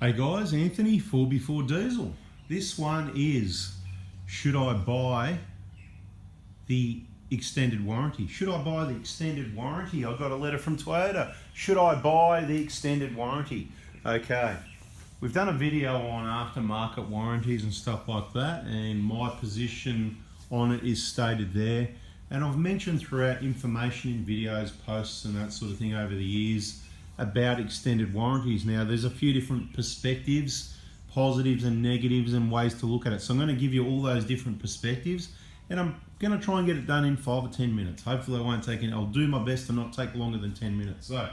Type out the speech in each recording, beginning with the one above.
Hey guys, Anthony, 4x4 Diesel. This one is, should I buy the extended warranty? Should I buy the extended warranty? I got a letter from Toyota. Should I buy the extended warranty? Okay, we've done a video on aftermarket warranties and stuff like that, and my position on it is stated there. And I've mentioned throughout information in videos, posts and that sort of thing over the years about extended warranties. Now there's a few different perspectives, positives and negatives, and ways to look at it. So I'm going to give you all those different perspectives, and I'm going to try and get it done in 5 or 10 minutes. Hopefully I won't take I'll do my best to not take longer than 10 minutes. So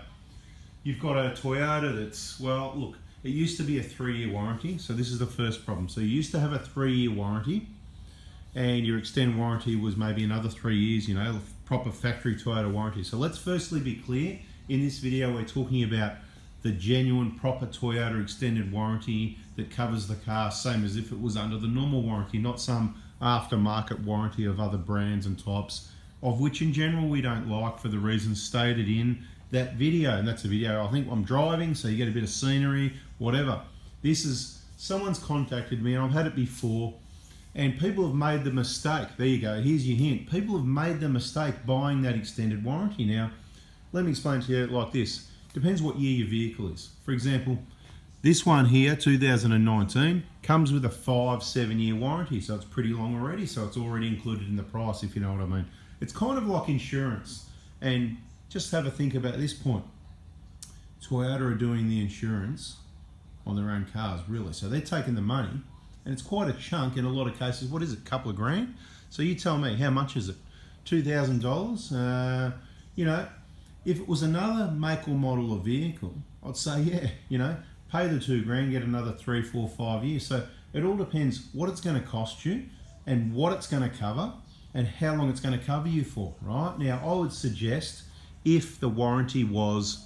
you've got a Toyota that's, well, look, it used to be a 3-year warranty. So this is the first problem. So you used to have a 3-year warranty, and your extended warranty was maybe another 3 years, you know, proper factory Toyota warranty. So let's firstly be clear. In this video, we're talking about the genuine, proper Toyota extended warranty that covers the car, same as if it was under the normal warranty, not some aftermarket warranty of other brands and types, of which in general we don't like for the reasons stated in that video. And that's a video, I think I'm driving, so you get a bit of scenery, whatever. This is, someone's contacted me, and I've had it before, and people have made the mistake. There you go, here's your hint. People have made the mistake buying that extended warranty. Now, let me explain to you like this. Depends what year your vehicle is. For example, this one here, 2019, comes with a 5-7 year warranty, so it's pretty long already, so it's already included in the price, if you know what I mean. It's kind of like insurance. And just have a think about this point. Toyota are doing the insurance on their own cars, really. So they're taking the money, and it's quite a chunk in a lot of cases. What is it, a couple of grand? So you tell me, how much is it? $2,000? You know, if it was another make or model of vehicle, I'd say, yeah, you know, pay the 2 grand, get another 3, 4, 5 years. So it all depends what it's going to cost you and what it's going to cover and how long it's going to cover you for, right? Now, I would suggest if the warranty was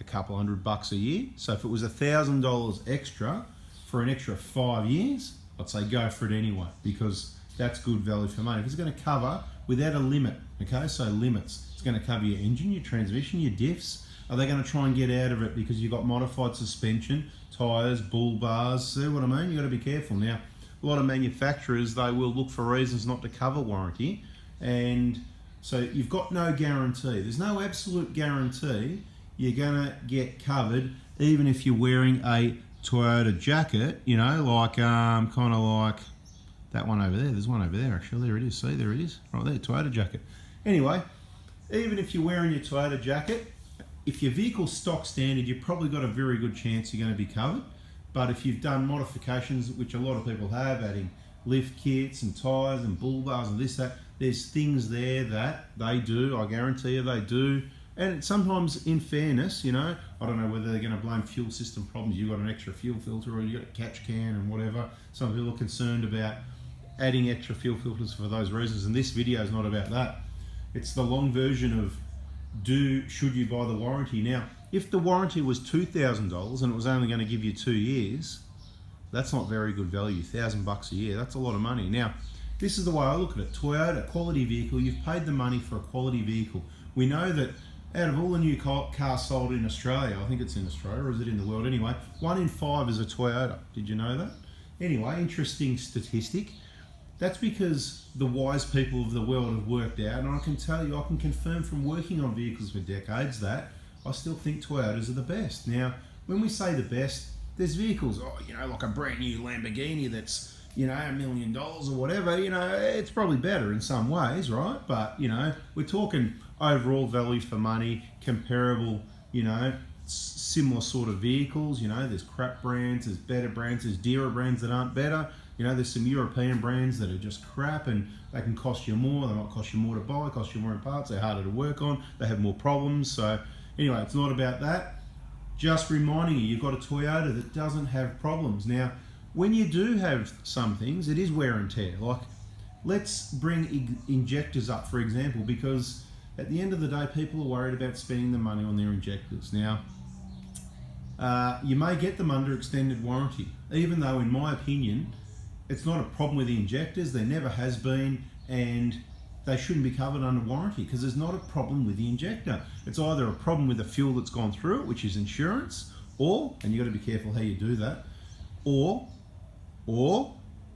a couple $100 a year, so if it was $1,000 extra for an extra 5 years, I'd say go for it anyway, because that's good value for money. If it's going to cover without a limit, okay, so limits, it's going to cover your engine, your transmission, your diffs. Are they going to try and get out of it because you've got modified suspension, tyres, bull bars? See what I mean? You've got to be careful. Now, a lot of manufacturers, they will look for reasons not to cover warranty, and so you've got no guarantee. There's no absolute guarantee you're going to get covered, even if you're wearing a Toyota jacket, you know, like kind of like that one over there. There's one over there, actually. There it is. See, there it is. Right there, Toyota jacket. Anyway, even if you're wearing your Toyota jacket, if your vehicle's stock standard, you've probably got a very good chance you're going to be covered. But if you've done modifications, which a lot of people have, adding lift kits and tyres and bull bars and this, that, there's things there that they do, I guarantee you they do. And sometimes, in fairness, you know, I don't know whether they're going to blame fuel system problems. You've got an extra fuel filter, or you've got a catch can and whatever. Some people are concerned about adding extra fuel filters for those reasons, and this video is not about that. It's the long version of should you buy the warranty. Now, if the warranty was $2,000 and it was only going to give you 2 years, that's not very good value. $1,000 a year, that's a lot of money. Now, this is the way I look at it. Toyota, quality vehicle, you've paid the money for a quality vehicle. We know that out of all the new cars sold in Australia, I think it's in Australia, or is it in the world anyway, 1 in 5 is a Toyota. Did you know that? Anyway, interesting statistic. That's because the wise people of the world have worked out, and I can tell you, I can confirm from working on vehicles for decades that I still think Toyotas are the best. Now, when we say the best, there's vehicles, you know, like a brand new Lamborghini that's, you know, $1 million or whatever, you know, it's probably better in some ways, right? But, you know, we're talking overall value for money, comparable, you know, similar sort of vehicles. You know, there's crap brands, there's better brands, there's dearer brands that aren't better. You know, there's some European brands that are just crap, and they can cost you more. They might cost you more to buy, cost you more in parts. They're harder to work on. They have more problems. So anyway, it's not about that. Just reminding you, you've got a Toyota that doesn't have problems. Now, when you do have some things, it is wear and tear. Like, let's bring injectors up, for example, because at the end of the day, people are worried about spending the money on their injectors. Now, you may get them under extended warranty, even though, in my opinion, it's not a problem with the injectors. There never has been, and they shouldn't be covered under warranty because there's not a problem with the injector. It's either a problem with the fuel that's gone through it, which is insurance, Or, and you got to be careful how you do that, or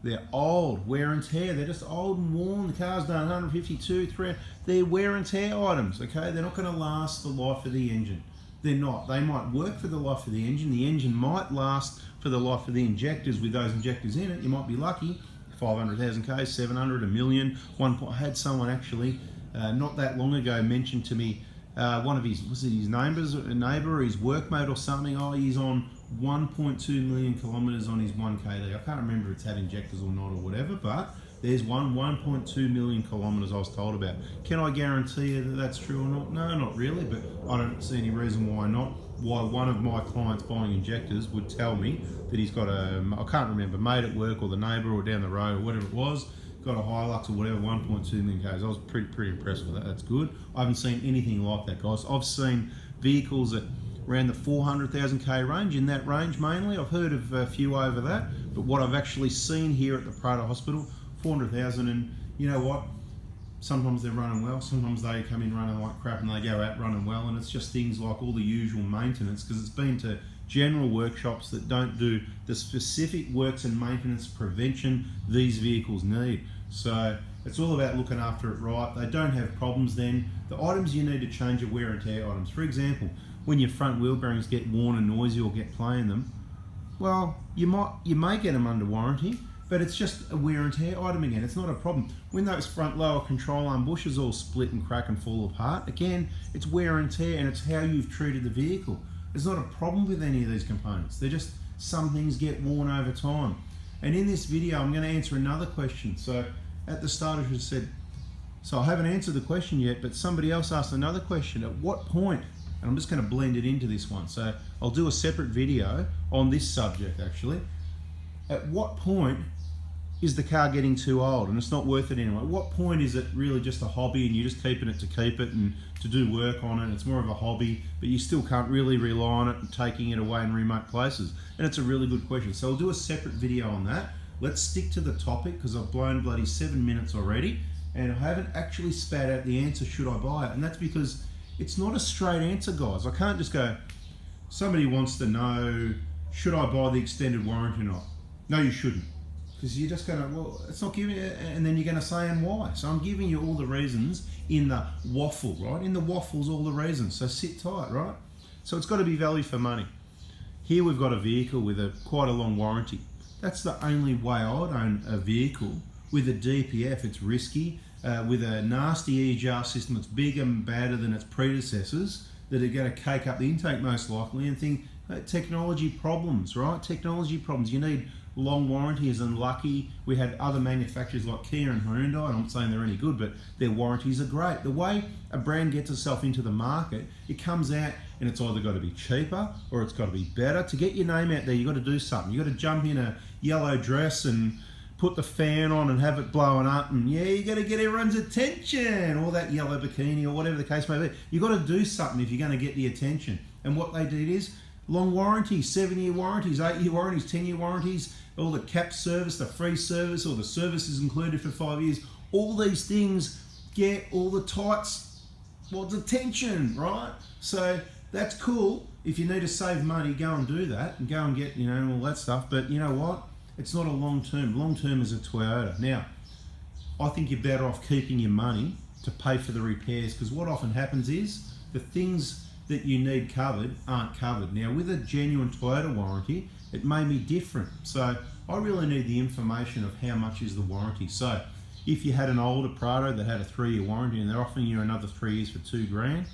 they're old, wear and tear. They're just old and worn. The car's done 152, 300. They're wear and tear items, okay? They're not going to last the life of the engine. They're not. They might work for the life of the engine. The engine might last for the life of the injectors with those injectors in it. You might be lucky. 500,000 Ks, 700, a million. I had someone actually not that long ago mention to me one of his, was it his neighbour, his workmate or something? Oh, he's on 1.2 million kilometres on his 1KD. I can't remember if it's had injectors or not or whatever, but there's 1.2 million kilometres I was told about. Can I guarantee you that that's true or not? No, not really, but I don't see any reason why not. Why one of my clients buying injectors would tell me that he's got a, I can't remember, mate at work or the neighbour or down the road or whatever it was, got a Hilux or whatever, 1.2 million Ks. I was pretty impressed with that. That's good. I haven't seen anything like that, guys. I've seen vehicles that around the 400,000 K range, in that range mainly. I've heard of a few over that, but what I've actually seen here at the Prado Hospital, 400,000, and you know what? Sometimes they're running well, sometimes they come in running like crap and they go out running well, and it's just things like all the usual maintenance, because it's been to general workshops that don't do the specific works and maintenance prevention these vehicles need. So it's all about looking after it right. They don't have problems then. The items you need to change are wear and tear items. For example, when your front wheel bearings get worn and noisy or get play in them, well, you may get them under warranty, but it's just a wear and tear item again. It's not a problem. When those front lower control arm bushes all split and crack and fall apart, again, it's wear and tear, and it's how you've treated the vehicle. There's not a problem with any of these components. They're just, some things get worn over time. And in this video, I'm going to answer another question. So at the start, I just said, so I haven't answered the question yet, but somebody else asked another question. At what point, and I'm just going to blend it into this one, so I'll do a separate video on this subject actually. At what point is the car getting too old and it's not worth it anymore? At what point is it really just a hobby and you're just keeping it to keep it and to do work on it? It's more of a hobby, but you still can't really rely on it and taking it away in remote places. And it's a really good question. So I'll do a separate video on that. Let's stick to the topic, because I've blown bloody 7 minutes already and I haven't actually spat out the answer, should I buy it? And that's because it's not a straight answer, guys. I can't just go, somebody wants to know, should I buy the extended warranty or not? No, you shouldn't. Because you're just going to, well, it's not giving you, and then you're going to say, and why? So I'm giving you all the reasons in the waffle, right? In the waffle's all the reasons, so sit tight, right? So it's got to be value for money. Here we've got a vehicle with quite a long warranty. That's the only way I'd own a vehicle with a DPF. It's risky, with a nasty EGR system that's bigger and badder than its predecessors, that are going to cake up the intake most likely, and think technology problems, right? Technology problems. You need long warranties, and lucky we had other manufacturers like Kia and Hyundai. I'm not saying they're any good, but their warranties are great. The way a brand gets itself into the market, it comes out and it's either got to be cheaper or it's got to be better. To get your name out there, you've got to do something. You've got to jump in a yellow dress and put the fan on and have it blowing up, and yeah, you got to get everyone's attention, or that yellow bikini or whatever the case may be. You've got to do something if you're going to get the attention. And what they did is long warranties, 7-year warranties, 8-year warranties, 10-year warranties, all the cap service, the free service, or the service is included for 5 years. All these things get all the tights, well, attention, right? So that's cool. If you need to save money, go and do that and go and get, all that stuff. But you know what? It's not a long term. Long term is a Toyota. Now, I think you're better off keeping your money to pay for the repairs, because what often happens is the things that you need covered aren't covered. Now, with a genuine Toyota warranty, it may be different. So I really need the information of how much is the warranty. So if you had an older Prado that had a 3-year warranty and they're offering you another 3 years for $2,000,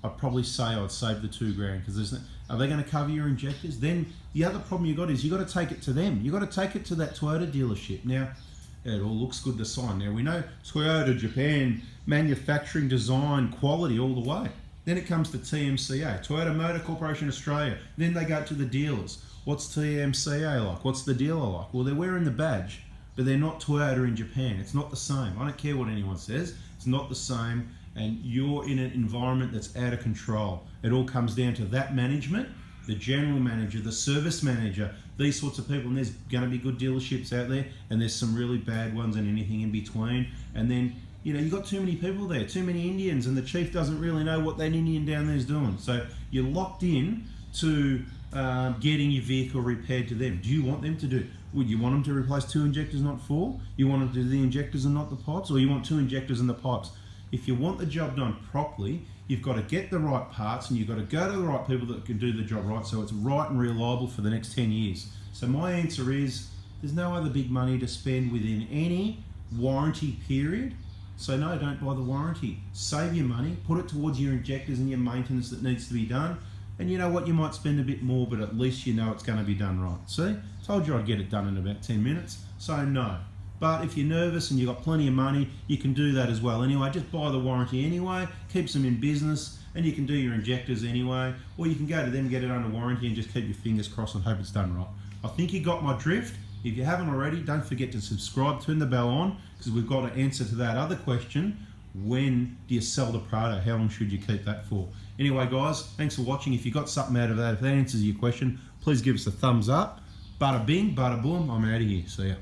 I'd probably say I'd save the $2,000, because are they going to cover your injectors? Then the other problem you got is you got to take it to them. You got to take it to that Toyota dealership. Now, it all looks good to sign. Now we know Toyota Japan, manufacturing, design, quality all the way. Then it comes to TMCA, Toyota Motor Corporation Australia. Then they go to the dealers. What's TMCA like? What's the dealer like? Well, they're wearing the badge, but they're not Toyota in Japan. It's not the same. I don't care what anyone says. It's not the same, and you're in an environment that's out of control. It all comes down to that management, the general manager, the service manager, these sorts of people. And there's going to be good dealerships out there, and there's some really bad ones, and anything in between. And then you've got too many people there, too many Indians, and the chief doesn't really know what that Indian down there is doing. So you're locked in to getting your vehicle repaired to them. Do you want them to do? Would you want them to replace 2 injectors, not 4? You want them to do the injectors and not the pipes, or you want 2 injectors and the pipes? If you want the job done properly, you've got to get the right parts and you've got to go to the right people that can do the job right, so it's right and reliable for the next 10 years. So my answer is, there's no other big money to spend within any warranty period. So no, don't buy the warranty. Save your money, put it towards your injectors and your maintenance that needs to be done. And you know what, you might spend a bit more, but at least you know it's going to be done right. See, told you I'd get it done in about 10 minutes. So no. But if you're nervous and you've got plenty of money, you can do that as well. Anyway, just buy the warranty anyway, keeps them in business, and you can do your injectors anyway. Or you can go to them, get it under warranty, and just keep your fingers crossed and hope it's done right. I think you got my drift. If you haven't already, don't forget to subscribe, turn the bell on, because we've got to answer to that other question. When do you sell the Prado? How long should you keep that for? Anyway, guys, thanks for watching. If you got something out of that, if that answers your question, please give us a thumbs up. Bada bing, bada boom, I'm out of here. See ya.